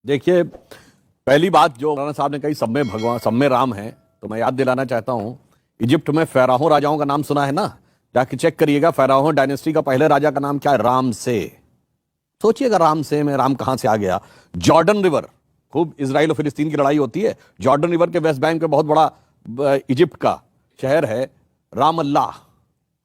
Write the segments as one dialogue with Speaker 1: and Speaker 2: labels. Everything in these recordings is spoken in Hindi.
Speaker 1: देखिए, पहली बात जो मौलाना साहब ने कही, सब में भगवान, सब में राम है, तो मैं याद दिलाना चाहता हूं, इजिप्ट में फेराहो राजाओं का नाम सुना है ना? जाके चेक करिएगा, फेराहो डायनेस्टी का पहले राजा का नाम क्या है? राम से। सोचिएगा राम से में राम कहां से आ गया? जॉर्डन रिवर, खूब इजराइल और फिलिस्तीन की लड़ाई होती है, जॉर्डन रिवर के वेस्ट बैंक पे बहुत बड़ा इजिप्ट का शहर है राम अल्लाह।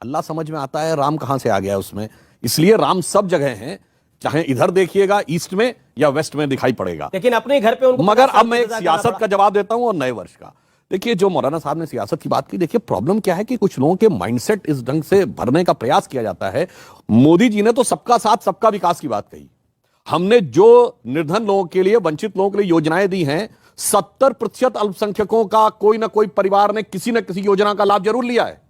Speaker 1: अल्लाह समझ में आता है, राम कहां से आ गया उसमें? इसलिए राम सब जगह हैं, चाहे इधर देखिएगा ईस्ट में या वेस्ट में दिखाई पड़ेगा।
Speaker 2: लेकिन अपने घर पे उनको,
Speaker 1: मगर अब मैं एक सियासत का जवाब देता हूं और नए वर्ष का। देखिए, जो मौलाना साहब ने सियासत की बात की, देखिए प्रॉब्लम क्या है कि कुछ लोगों के माइंडसेट इस ढंग से भरने का प्रयास किया जाता है। मोदी जी ने तो सबका साथ सबका विकास की बात कही। हमने जो निर्धन लोगों के लिए, वंचित लोगों के लिए योजनाएं दी हैं, 70% अल्पसंख्यकों का कोई ना कोई परिवार ने किसी न किसी योजना का लाभ जरूर लिया है।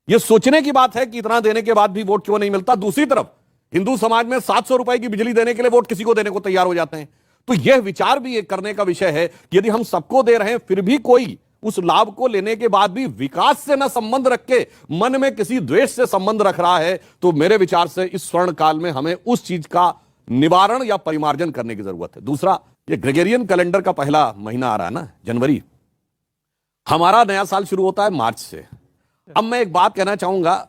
Speaker 1: यह सोचने की बात है कि इतना देने के बाद भी वोट क्यों नहीं मिलता। दूसरी तरफ हिंदू समाज में 700 रुपए की बिजली देने के लिए वोट किसी को देने को तैयार हो जाते हैं। तो यह विचार भी एक करने का विषय है कि यदि हम सबको दे रहे हैं, फिर भी कोई उस लाभ को लेने के बाद भी विकास से ना संबंध रख के मन में किसी द्वेष से संबंध रख रहा है, तो मेरे विचार से इस स्वर्ण काल में हमें उस चीज का निवारण या परिमार्जन करने की जरूरत है। दूसरा, ये ग्रेगोरियन कैलेंडर का पहला महीना आ रहा है ना, जनवरी। हमारा नया साल शुरू होता है मार्च से। अब मैं एक बात कहना चाहूंगा,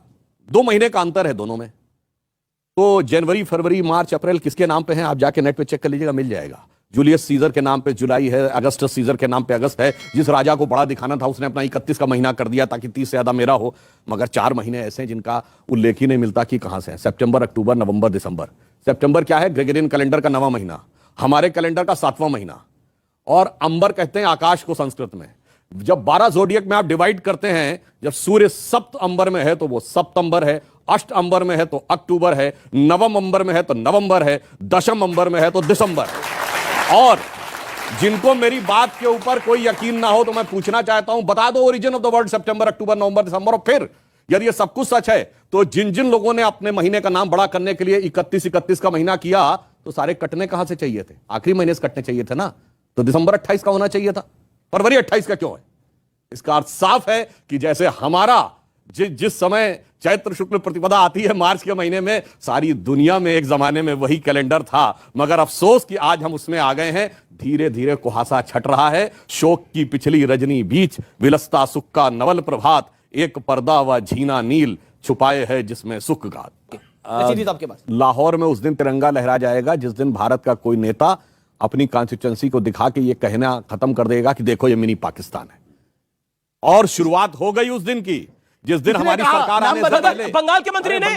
Speaker 1: 2 महीने का अंतर है दोनों में। तो जनवरी, फरवरी, मार्च, अप्रैल किसके नाम पे हैं? आप जाके नेट पे चेक कर लीजिएगा, मिल जाएगा। जूलियस सीजर के नाम पे जुलाई है, अगस्टस सीजर के नाम पे अगस्त है। जिस राजा को बड़ा दिखाना था उसने अपना 31 का महीना कर दिया ताकि 30 से ज्यादा मेरा हो। मगर 4 महीने ऐसे हैं जिनका उल्लेख ही नहीं मिलता कि कहां से है। सितंबर, अक्टूबर, नवंबर, दिसंबर। सितंबर क्या है? ग्रेगोरियन कैलेंडर का 9वां महीना, हमारे कैलेंडर का 7वां महीना। और अंबर कहते हैं आकाश को संस्कृत में। जब 12 जोडियक में आप डिवाइड करते हैं, जब सूर्य सप्त अंबर में है तो वो सप्तंबर है, अष्ट अंबर में है तो अक्टूबर है, नवम अंबर में है तो नवंबर है, दशम अंबर में है तो दिसंबर। और जिनको मेरी बात के ऊपर कोई यकीन ना हो तो मैं पूछना चाहता हूं, बता दो ओरिजिन ऑफ द वर्ड सितंबर, अक्टूबर, नवंबर, दिसंबर। और फिर यदि ये सब कुछ सच है तो जिन जिन लोगों ने अपने महीने का नाम बड़ा करने के लिए 31 का महीना किया, तो सारे कटने कहां से चाहिए थे? आखिरी महीने से कटने चाहिए थे ना। तो दिसंबर 28 का होना चाहिए था, फरवरी 28 का क्यों है? इसका अर्थ साफ है कि जैसे हमारा जिस समय चैत्र शुक्ल प्रतिपदा आती है मार्च के महीने में, सारी दुनिया में एक जमाने में वही कैलेंडर था। मगर अफसोस कि आज हम उसमें आ गए हैं। धीरे धीरे कुहासा छट रहा है। शोक की पिछली रजनी बीच विलसता सुख का नवल प्रभात, एक पर्दा व झीना नील छुपाए है जिसमें सुख गात। लाहौर में उस दिन तिरंगा लहरा जाएगा जिस दिन भारत का कोई नेता अपनी कॉन्स्टिट्यूएंसी को दिखा के ये कहना खत्म कर देगा कि देखो ये मिनी पाकिस्तान है। और शुरुआत हो गई उस दिन की जिस दिन हमारी सरकार आने से पहले
Speaker 2: बंगाल के मंत्री ने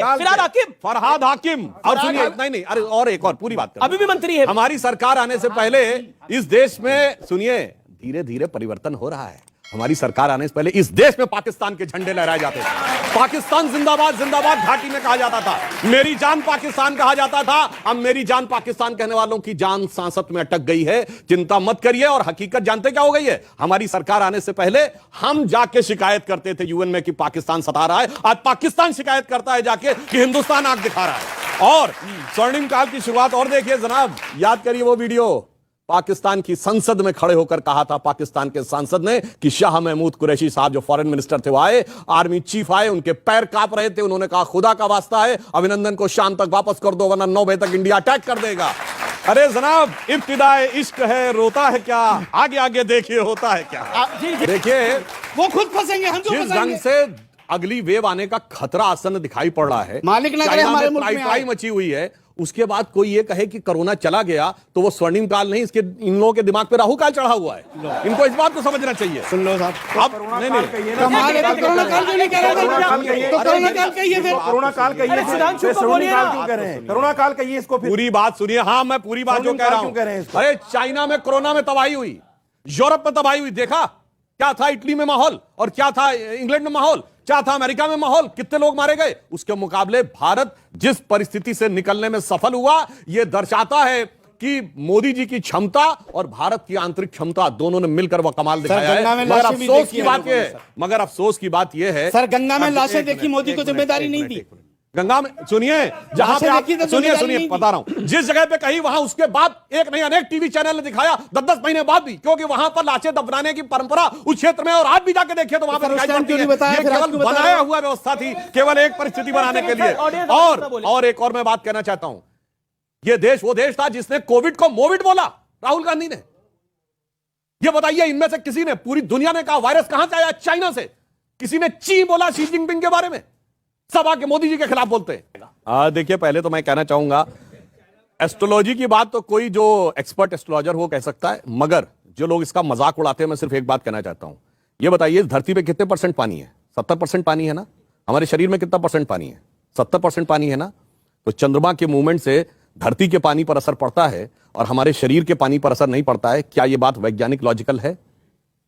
Speaker 1: फरहाद हाकिम। और सुनिए, नहीं, अरे और एक और पूरी बात
Speaker 2: अभी भी मंत्री है।
Speaker 1: हमारी सरकार आने से पहले इस देश में, सुनिए, धीरे धीरे परिवर्तन हो रहा है। हमारी सरकार आने से पहले इस देश में पाकिस्तान के झंडे लहराए जाते थे। पाकिस्तान जिंदाबाद जिंदाबाद घाटी में कहा जाता था। मेरी जान पाकिस्तान कहा जाता था। अब मेरी जान पाकिस्तान कहने वालों की जान सांसत में अटक गई है। चिंता मत करिए। और हकीकत जानते क्या हो गई है? हमारी सरकार आने से पहले हम जाके शिकायत करते थे यूएन में कि पाकिस्तान सता रहा है। आज पाकिस्तान शिकायत करता है जाके कि हिंदुस्तान आंख दिखा रहा है। और स्वर्णिम काल की शुरुआत और देखिए जनाब, याद करिए वो वीडियो। पाकिस्तान की संसद में खड़े होकर कहा था पाकिस्तान के सांसद ने कि शाह महमूद कुरैशी साहब जो फॉरेन मिनिस्टर थे वो आए, आर्मी चीफ आए, उनके पैर कांप रहे थे। उन्होंने कहा खुदा का वास्ता है अभिनंदन को शाम तक वापस कर दो वरना 9 बजे तक इंडिया अटैक कर देगा। अरे जनाब, इब्तिदाए इश्क है, रोता है क्या, आगे आगे देखिए होता है क्या। देखिए
Speaker 3: वो खुद फंसेंगे, हम
Speaker 1: जिस ढंग से अगली वेव आने का खतरा आसन दिखाई पड़ रहा है,
Speaker 3: मालिक न करे हमारे मुल्क में
Speaker 1: ट्राई मची हुई है। उसके बाद कोई ये कहे कि कोरोना चला गया तो वो स्वर्णिम काल नहीं, इसके इन लोगों के दिमाग पे राहु काल चढ़ा हुआ है। इनको इस बात को समझना चाहिए।
Speaker 3: सुन लो साहब,
Speaker 1: अब नहीं
Speaker 3: कोरोना काल क्यों नहीं कह रहे? तो कोरोना काल कहिए, फिर
Speaker 4: कोरोना काल कहिए, कोरोना काल कहिए इसको।
Speaker 1: पूरी बात सुनिए। हाँ, मैं पूरी बात जो कह रहा हूं। अरे चाइना में कोरोना में तबाही हुई, यूरोप में तबाही हुई, देखा क्या था इटली में माहौल और क्या था इंग्लैंड में माहौल, क्या था अमेरिका में माहौल, कितने लोग मारे गए। उसके मुकाबले भारत जिस परिस्थिति से निकलने में सफल हुआ, यह दर्शाता है कि मोदी जी की क्षमता और भारत की आंतरिक क्षमता दोनों ने मिलकर वह कमाल दिखाया है। मगर अफसोस की बात यह है,
Speaker 3: सर गंगा में लाशें देखी, मोदी को जिम्मेदारी नहीं दी।
Speaker 1: गंगा में सुनिए, जहां पे आप सुनिए बता रहा हूं, जिस जगह पे कही वहां उसके बाद एक नहीं अनेक टीवी चैनल ने दिखाया 10-10 महीने बाद भी, क्योंकि वहां पर लाशें दफनाने की परंपरा उस क्षेत्र में, और आज भी जाके देखिए तो वहां पर दिखाई पड़ती है। ये केवल बनाया हुआ व्यवस्था थी, केवल एक परिस्थिति बनाने के लिए। और एक और मैं बात कहना चाहता हूं, यह देश वो देश था जिसने कोविड को मोविड बोला। राहुल गांधी ने। ये बताइए, इनमें से किसी ने, पूरी दुनिया ने कहा वायरस कहां से आया? चाइना से। किसी ने ची बोला शी जिनपिंग के बारे में? सब आके मोदी जी के खिलाफ बोलते हैं। देखिए, पहले तो मैं कहना चाहूंगा, एस्ट्रोलॉजी की बात तो कोई जो एक्सपर्ट एस्ट्रोलॉजर हो कह सकता है, मगर जो लोग इसका मजाक उड़ाते हैं, मैं सिर्फ एक बात कहना चाहता हूं। ये बताइए, इस धरती पे कितने % पानी है? 70% पानी है ना? हमारे शरीर में कितना % पानी है? 70% पानी है ना? तो चंद्रमा के मूवमेंट से धरती के पानी पर असर पड़ता है और हमारे शरीर के पानी पर असर नहीं पड़ता है। क्या यह बात वैज्ञानिक लॉजिकल है?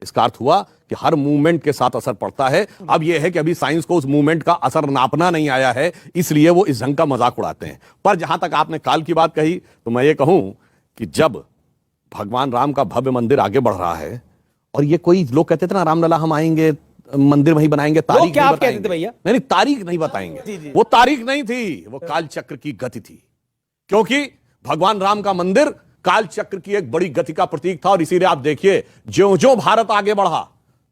Speaker 1: इसका अर्थ हुआ कि हर मूवमेंट के साथ असर पड़ता है। अब यह है कि अभी साइंस को उस मूवमेंट का असर नापना नहीं आया है, इसलिए वो इस ढंग का मजाक उड़ाते हैं। पर जहां तक आपने काल की बात कही, तो मैं ये कहूं कि जब भगवान राम का भव्य मंदिर आगे बढ़ रहा है, और ये कोई लोग कहते थे ना, रामलला हम आएंगे, मंदिर वहीं बनाएंगे, तारीख
Speaker 3: क्या
Speaker 1: नहीं
Speaker 3: आप कहते थे
Speaker 1: बताएंगे।
Speaker 3: भैया?
Speaker 1: नहीं, तारीख नहीं बताएंगे। वो तारीख नहीं थी, वो काल चक्र की गति थी। क्योंकि भगवान राम का मंदिर काल चक्र की एक बड़ी गति का प्रतीक था। और इसीलिए आप देखिए, ज्यों-ज्यों भारत आगे बढ़ा,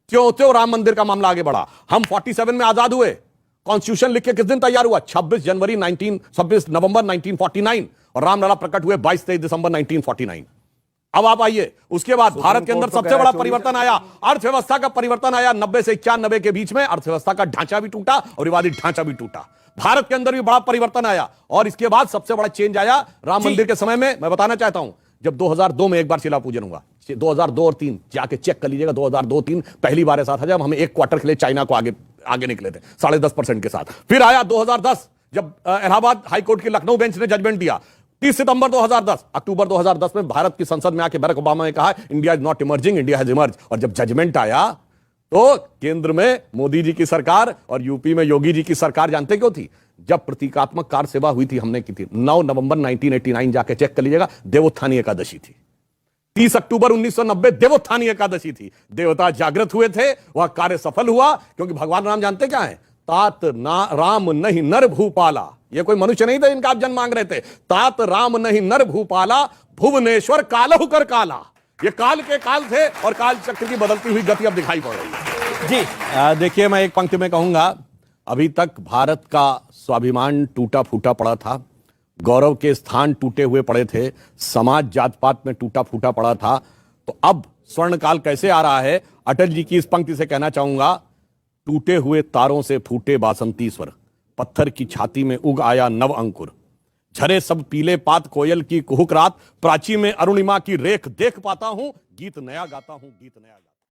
Speaker 1: त्यों-त्यों राम मंदिर का मामला आगे बढ़ा। हम 47 में आजाद हुए। कॉन्स्टिट्यूशन लिख के किस दिन तैयार हुआ? 26 नवंबर 1949, और रामलला प्रकट हुए 22-23 दिसंबर 1949। अब आप आइए, उसके बाद भारत के अंदर सबसे बड़ा परिवर्तन आया, अर्थव्यवस्था का परिवर्तन आया। 90 से 91 के बीच में अर्थव्यवस्था का ढांचा भी टूटा और विवादी ढांचा भी टूटा। भारत के अंदर भी बड़ा परिवर्तन आया, और इसके बाद सबसे बड़ा चेंज आया राम मंदिर के समय में। मैं बताना चाहता हूं, जब 2002 में एक बार शिला पूजन हुआ, 2002 और 3 जाके चेक कर लीजिएगा, 2002-3 पहली बार ऐसा था जब हम एक क्वार्टर के लिए चाइना को आगे निकले थे 10.5% के साथ। फिर आया 2010, जब इलाहाबाद हाईकोर्ट की लखनऊ बेंच ने जजमेंट दिया। 30 सितंबर 2010, अक्टूबर 2010 में भारत की संसद में आके बराक ओबामा ने कहा, India is not emerging, India has emerge. और जब जजमेंट आया, तो केंद्र में मोदी जी की सरकार और यूपी में योगी जी की सरकार जानते क्यों थी? जब प्रतीकात्मक कार सेवा हुई थी, हमने की थी 9 नवंबर 1989, जाके चेक कर लीजिएगा, देवोत्थानी एकादशी थी। 30 अक्टूबर 1990 देवोत्थानी एकादशी थी। देवता जागृत हुए थे, वह कार्य सफल हुआ, क्योंकि भगवान राम जानते क्या है? तात राम नहीं नर भूपाला। ये कोई मनुष्य नहीं थे इनका आप जन्म मांग रहे थे। तात राम नहीं नर भूपाला, भुवनेश्वर कालहु कर काला। ये काल के काल थे, और काल चक्र की बदलती हुई गति अब दिखाई पड़ रही है।
Speaker 3: जी
Speaker 1: देखिए, मैं एक पंक्ति में कहूंगा, अभी तक भारत का स्वाभिमान टूटा फूटा पड़ा था, गौरव के स्थान टूटे हुए पड़े थे, समाज जात पात में टूटा फूटा पड़ा था। तो अब स्वर्ण काल कैसे आ रहा है? अटल जी की इस पंक्ति से कहना चाहूंगा, टूटे हुए तारों से फूटे बासंती स्वर, पत्थर की छाती में उग आया नव अंकुर, झरे सब पीले पात कोयल की कुहुक रात, प्राची में अरुणिमा की रेख देख पाता हूं, गीत नया गाता हूं, गीत नया गाता हूं।